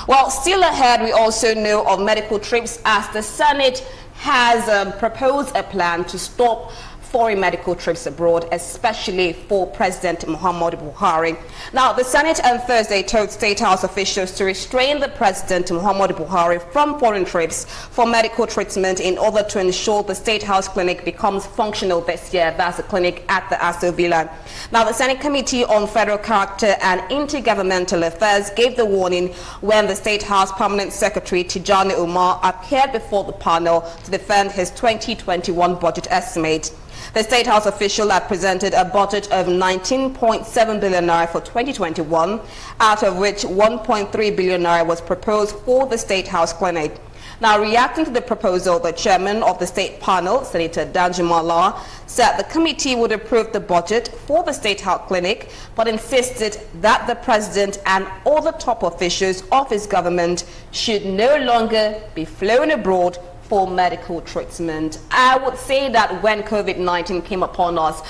Well, still ahead, we also know of medical trips as the Senate has proposed a plan to stop foreign medical trips abroad, especially for President Muhammadu Buhari. Now, the Senate on Thursday told State House officials to restrain the President Muhammadu Buhari from foreign trips for medical treatment in order to ensure the State House clinic becomes functional this year. That's the clinic at the Aso Villa. Now, the Senate Committee on Federal Character and Intergovernmental Affairs gave the warning when the State House Permanent Secretary Tijani Umar appeared before the panel to defend his 2021 budget estimate. The State House official had presented a budget of 19.7 billion naira for 2021, out of which 1.3 billion naira was proposed for the State House clinic. Now, reacting to the proposal, the chairman of the state panel, Senator Danjumala, said the committee would approve the budget for the State House clinic, but insisted that the president and all the top officials of his government should no longer be flown abroad for medical treatment. I would say that when COVID-19 came upon us,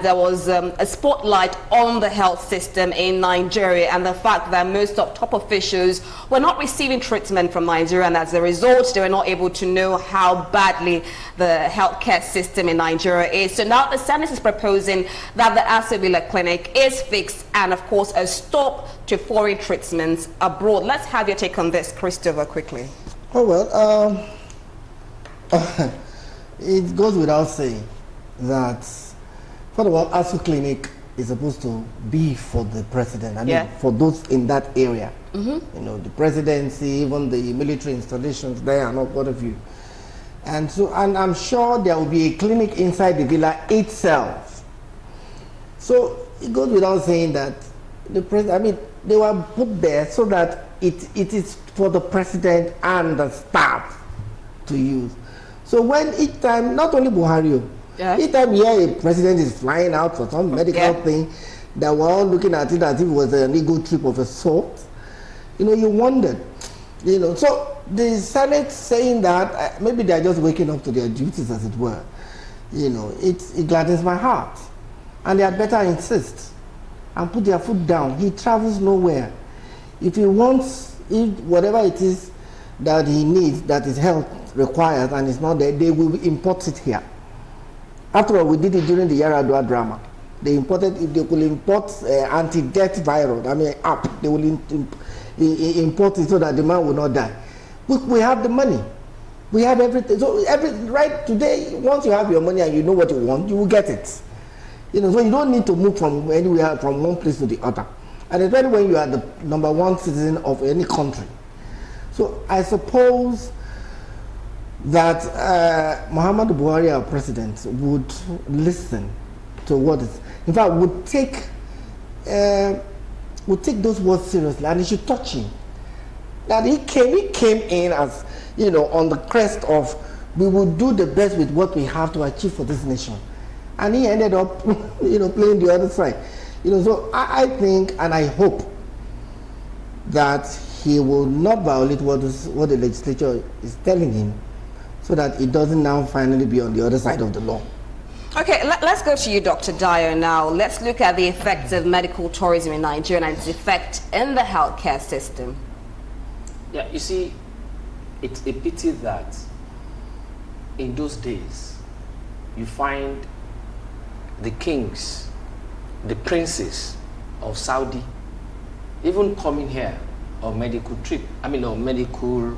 there was a spotlight on the health system in Nigeria and the fact that most of top officials were not receiving treatment from Nigeria, and as a result, they were not able to know how badly the healthcare system in Nigeria is. So now the Senate is proposing that the Aso Villa clinic is fixed and, of course, a stop to foreign treatments abroad. Let's have your take on this, Christopher, quickly. Oh, well, it goes without saying that, first of all, ASU Clinic is supposed to be for the president. I mean, for those in that area. You know, the presidency, even the military installations there, and all what have you. And so, and I'm sure there will be a clinic inside the villa itself. So it goes without saying that the president, I mean, they were put there so that it is for the president and the staff to use. So when each time, not only Buhari, each time a president is flying out for some medical thing, that we're all looking at it as if it was an ego trip of a sort, you know, you wondered, you know. So the Senate saying that, maybe they're just waking up to their duties, as it were, you know, it gladdens my heart. And they had better insist and put their foot down. He travels nowhere. If he wants, whatever it is that he needs, that his health requires, and it's not there, they will import it here. After all, we did it during the Yaradua drama. They imported, if they could import anti-death virus, I mean app, they will import it so that the man will not die. We have the money. We have everything. So right today, once you have your money and you know what you want, you will get it. You know, so you don't need to move from anywhere, from one place to the other. And especially when you are the #1 citizen of any country. So I suppose that Muhammadu Buhari, our president, would listen to what is, in fact, would take those words seriously, and he should touch him. That he came in as, you know, on the crest of, we will do the best with what we have to achieve for this nation, and he ended up, you know, playing the other side. You know, so I think and I hope that he will not violate what the legislature is telling him, so that it doesn't now finally be on the other side of the law. Okay, let's go to you, Dr. Dyer, now. Let's look at the effects of medical tourism in Nigeria and its effect in the healthcare system. Yeah, you see, it's a pity that in those days, you find the kings, the princes of Saudi, even coming here on medical trip, I mean on medical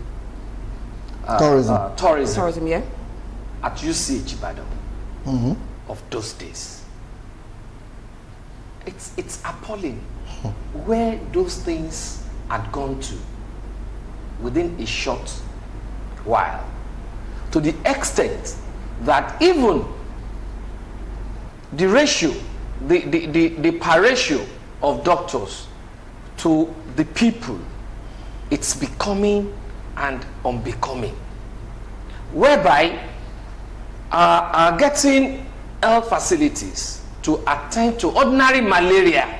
tourism, yeah, at UCH Ibadan of those days. It's appalling where those things had gone to within a short while, to the extent that even the ratio, the per ratio of doctors to the people, it's becoming and unbecoming, whereby getting health facilities to attend to ordinary malaria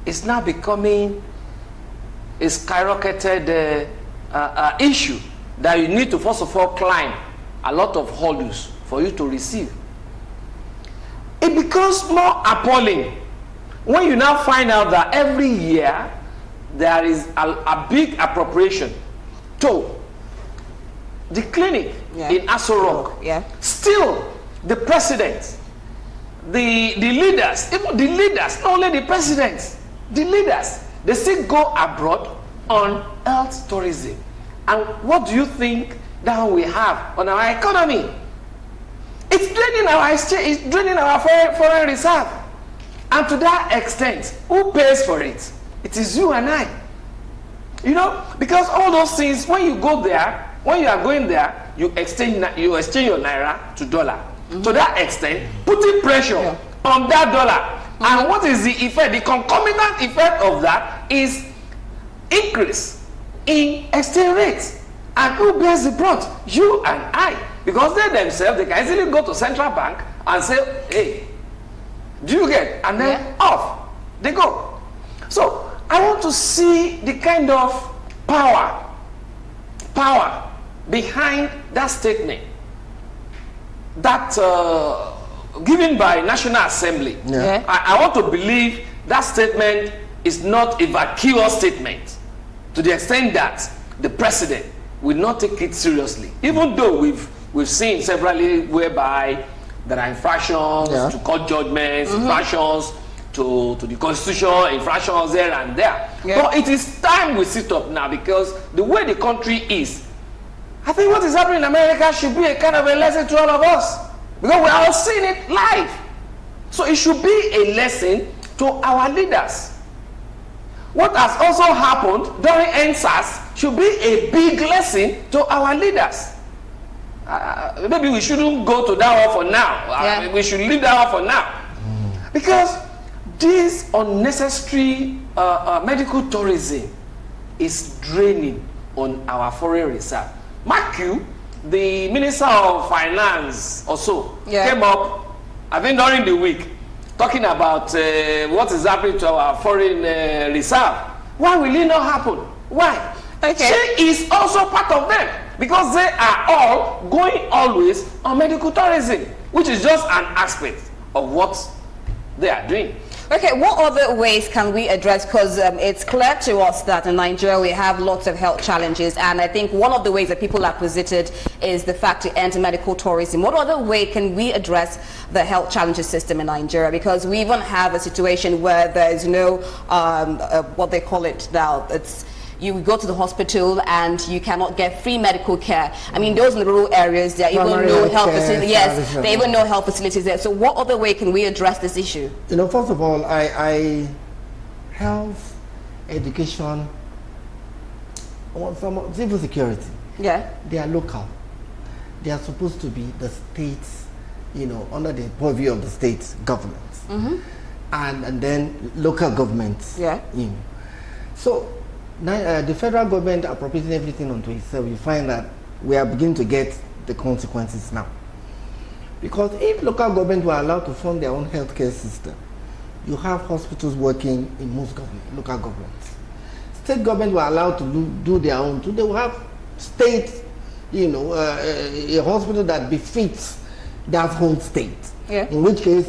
is now becoming a skyrocketed issue that you need to first of all climb a lot of hurdles for you to receive. It becomes more appalling when you now find out that every year there is a big appropriation to the clinic in Aso Rock. Yeah. Still, the president, the leaders, even the leaders, not only the presidents, the leaders, they still go abroad on health tourism. And what do you think that we have on our economy? It's draining our exchange, it's draining our foreign reserve. And to that extent, who pays for it? It is you and I. You know, because all those things, when you go there, when you are going there, you exchange your naira to dollar. To that extent, putting pressure on that dollar. And what is the effect? The concomitant effect of that is increase in exchange rates. And who bears the brunt? You and I. Because they themselves, they can easily go to central bank and say, hey, do you get? And then off they go. So I want to see the kind of power behind that statement that given by National Assembly. I want to believe that statement is not a vacuous statement to the extent that the president will not take it seriously, even though we've seen severally whereby there are infractions to court judgments, infractions to the constitution, infractions there and there. But it is time we sit up now, because the way the country is, I think what is happening in America should be a kind of a lesson to all of us, because we are all seeing it live. So it should be a lesson to our leaders. What has also happened during NSAS should be a big lesson to our leaders. Maybe we shouldn't go to that one for now. We should leave that one for now. Because this unnecessary medical tourism is draining on our foreign reserve. Mark you, the Minister of Finance also came up, I think during the week, talking about what is happening to our foreign reserve. Why will it not happen? Why? She is also part of them, because they are all going always on medical tourism, which is just an aspect of what they are doing. Okay, what other ways can we address, because it's clear to us that in Nigeria we have lots of health challenges, and I think one of the ways that people have posited is the fact to end medical tourism. What other way can we address the health challenges system in Nigeria? Because we even have a situation where there is no, what they call it now, it's you go to the hospital and you cannot get free medical care. I mean, those in the rural areas, there are even no health facilities. Yes, there are even no health facilities there. So what other way can we address this issue? You know, first of all, health, education, some civil security. They are local. They are supposed to be the states, you know, under the purview of the state governments, and then local governments. You know. So the federal government appropriating everything onto itself, you find that we are beginning to get the consequences now. Because if local government were allowed to fund their own healthcare system, you have hospitals working in most local governments. State government were allowed to do their own too. They will have state, you know, a hospital that befits that whole state. In which case,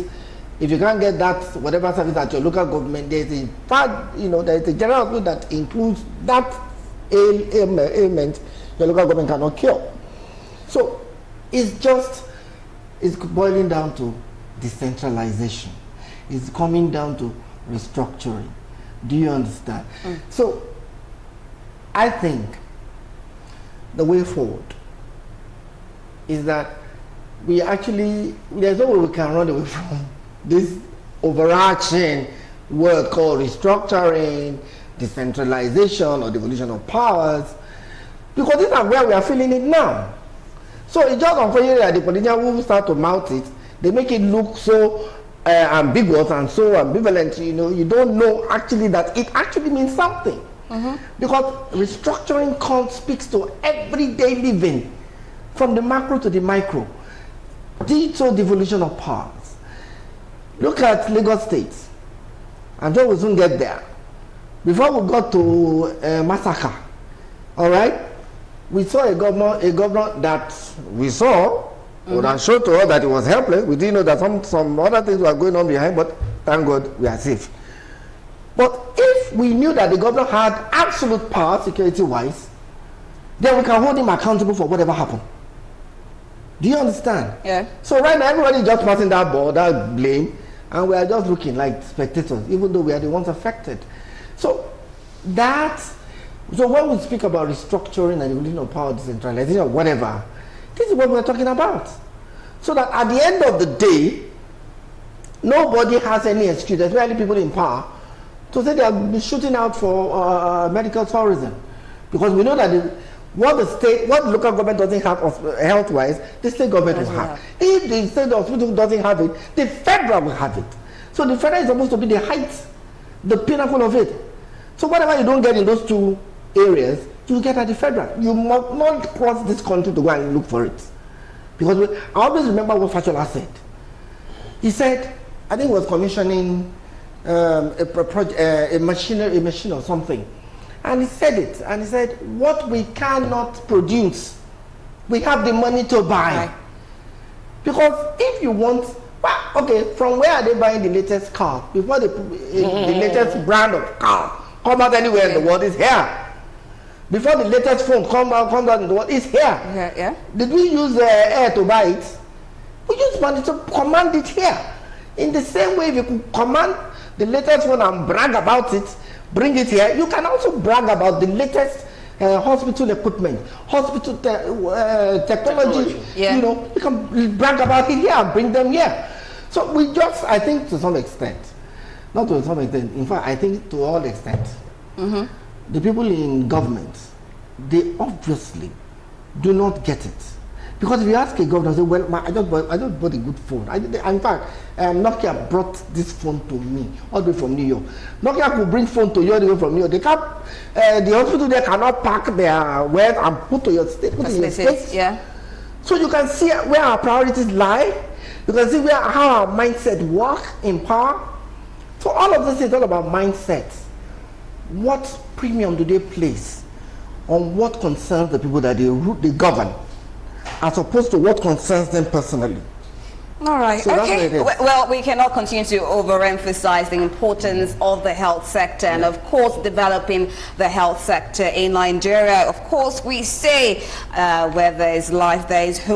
if you can't get that whatever service at your local government, there's a part, you know, there's a general hospital that includes that ailment your local government cannot cure. So it's boiling down to decentralization. It's coming down to restructuring. Do you understand? So I think the way forward is that there's no way we can run away from this overarching word called restructuring, decentralization, or devolution of powers, because this is where we are feeling it now. So it's just unfortunate that the politicians who start to mouth it, they make it look so ambiguous and so ambivalent. You know, you don't know actually that it actually means something. Because restructuring speaks to everyday living, from the macro to the micro. Digital devolution of powers. Look at Lagos State. I'm sure we'll soon get there. Before we got to massacre, all right, we saw a governor that we saw would have showed to us that he was helpless. We didn't know that some other things were going on behind, but thank God we are safe. But if we knew that the governor had absolute power security-wise, then we can hold him accountable for whatever happened. Do you understand? Yeah. So right now, everybody is just passing that ball, that blame, and we are just looking like spectators, even though we are the ones affected. So when we speak about restructuring and evolution of power, decentralization, or whatever, this is what we're talking about. So that at the end of the day, nobody has any excuse, especially people in power, to say they are shooting out for medical tourism. Because we know that what the local government doesn't have health-wise, the state government will have. If the state hospital doesn't have it, the federal will have it. So the federal is supposed to be the height, the pinnacle of it. So whatever you don't get in those two areas, you get at the federal. You must not cross this country to go and look for it. Because I always remember what Fashola said. He said, I think he was commissioning a machine or something. And he said it, and he said, what we cannot produce, we have the money to buy. Right. Because if you want, well, okay, from where are they buying the latest car? Before the latest brand of car come out anywhere in the world, is here. Before the latest phone comes out in the world, it's here. Yeah. Did we use air to buy it? We use money to command it here. In the same way, if you could command the latest phone and brag about it, bring it here, you can also brag about the latest hospital equipment, hospital technology. Yeah. You know, you can brag about it here and bring them here. So we just, I think to some extent, not to some extent, in fact, I think to all extent, the people in government, they obviously do not get it. Because if you ask a governor, say, well, I just bought a good phone. In fact, Nokia brought this phone to me all the way from New York. Nokia could bring phone to you all the way from New York. They can't, the hospital there cannot pack their wares and put to your state, put in your state. Yeah. So you can see where our priorities lie. You can see how our mindset work in power. So all of this is all about mindset. What premium do they place on what concerns the people that they govern, as opposed to what concerns them personally? All right. So okay. Well, we cannot continue to overemphasize the importance of the health sector and, of course, developing the health sector in Nigeria. Of course, we say where there is life, there is hope.